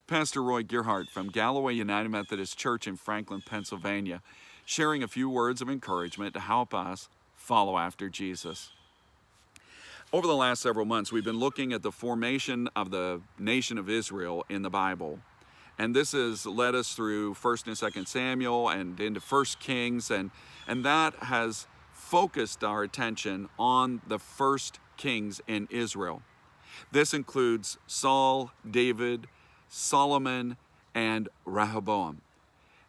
Pastor Roy Gearhart from Galloway United Methodist Church in Franklin, Pennsylvania, sharing a few words of encouragement to help us follow after Jesus. Over the last several months, we've been looking at the formation of the nation of Israel in the Bible. And this has led us through 1st and 2nd Samuel and into 1st Kings, and that has focused our attention on the first kings in Israel. This includes Saul, David, Solomon, and Rehoboam.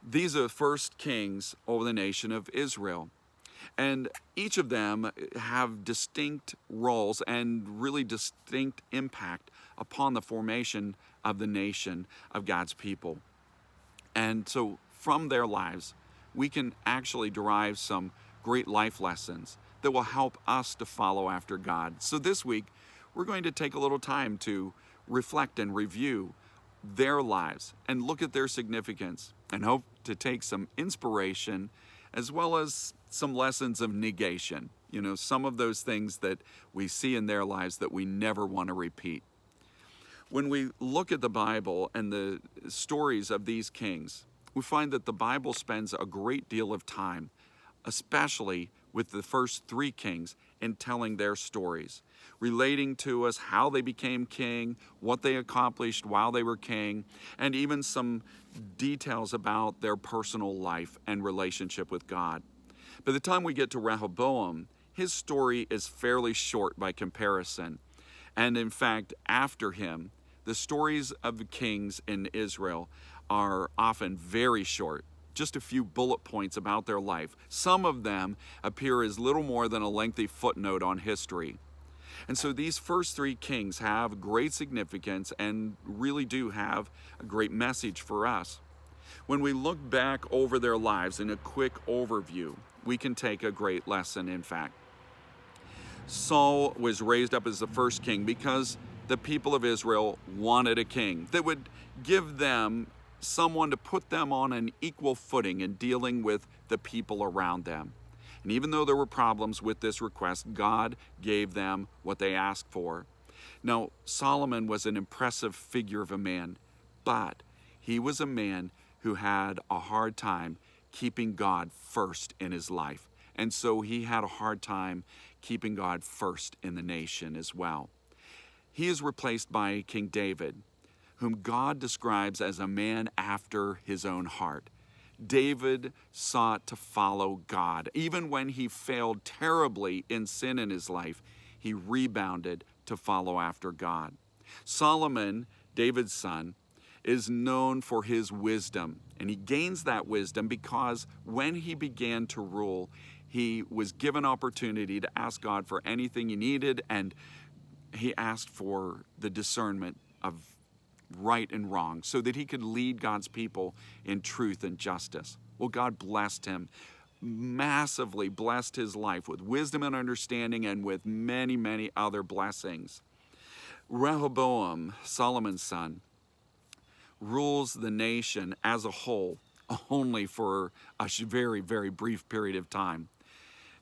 These are the first kings over the nation of Israel. And each of them have distinct roles and really distinct impact upon the formation of the nation of God's people. And so from their lives, we can actually derive some great life lessons that will help us to follow after God. So this week, we're going to take a little time to reflect and review their lives and look at their significance and hope to take some inspiration as well as some lessons of negation. You know, some of those things that we see in their lives that we never want to repeat. When we look at the Bible and the stories of these kings, we find that the Bible spends a great deal of time, especially with the first three kings, in telling their stories, relating to us how they became king, what they accomplished while they were king, and even some details about their personal life and relationship with God. By the time we get to Rehoboam, his story is fairly short by comparison. And in fact, after him, the stories of the kings in Israel are often very short, just a few bullet points about their life. Some of them appear as little more than a lengthy footnote on history. And so these first three kings have great significance and really do have a great message for us. When we look back over their lives in a quick overview, we can take a great lesson, in fact. Saul was raised up as the first king because the people of Israel wanted a king that would give them someone to put them on an equal footing in dealing with the people around them. And even though there were problems with this request, God gave them what they asked for. Now, Solomon was an impressive figure of a man, but he was a man who had a hard time keeping God first in his life. And so he had a hard time keeping God first in the nation as well. He is replaced by King David, whom God describes as a man after his own heart. David sought to follow God. Even when he failed terribly in sin in his life, he rebounded to follow after God. Solomon, David's son, is known for his wisdom, and he gains that wisdom because when he began to rule, he was given opportunity to ask God for anything he needed, and he asked for the discernment of right and wrong so that he could lead God's people in truth and justice. Well, God blessed him, massively blessed his life with wisdom and understanding and with many, many other blessings. Rehoboam, Solomon's son, rules the nation as a whole only for a very, very brief period of time.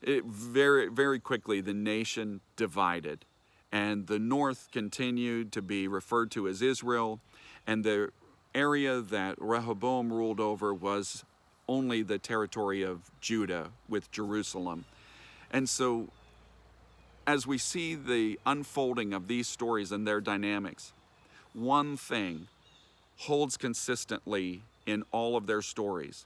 Very, very quickly, the nation divided. And the north continued to be referred to as Israel, and the area that Rehoboam ruled over was only the territory of Judah with Jerusalem. And so, as we see the unfolding of these stories and their dynamics, one thing holds consistently in all of their stories.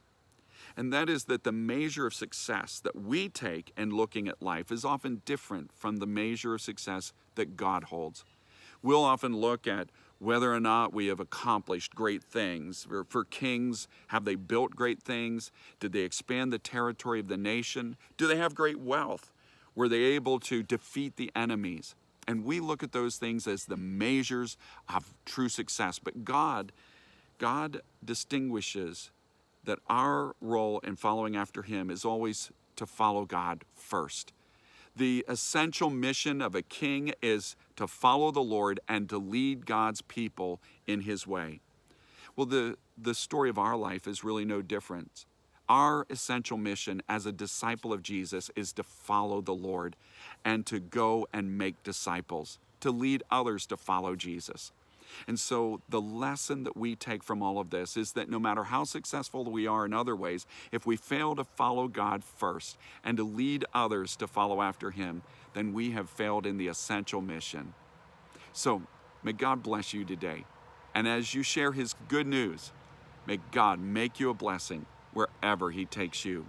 And that is that the measure of success that we take in looking at life is often different from the measure of success that God holds. We'll often look at whether or not we have accomplished great things. For kings, have they built great things? Did they expand the territory of the nation? Do they have great wealth? Were they able to defeat the enemies? And we look at those things as the measures of true success. But God distinguishes that our role in following after him is always to follow God first. The essential mission of a king is to follow the Lord and to lead God's people in his way. Well, the story of our life is really no different. Our essential mission as a disciple of Jesus is to follow the Lord and to go and make disciples, to lead others to follow Jesus. And so the lesson that we take from all of this is that no matter how successful we are in other ways, if we fail to follow God first and to lead others to follow after him, then we have failed in the essential mission. So may God bless you today. And as you share his good news, may God make you a blessing wherever he takes you.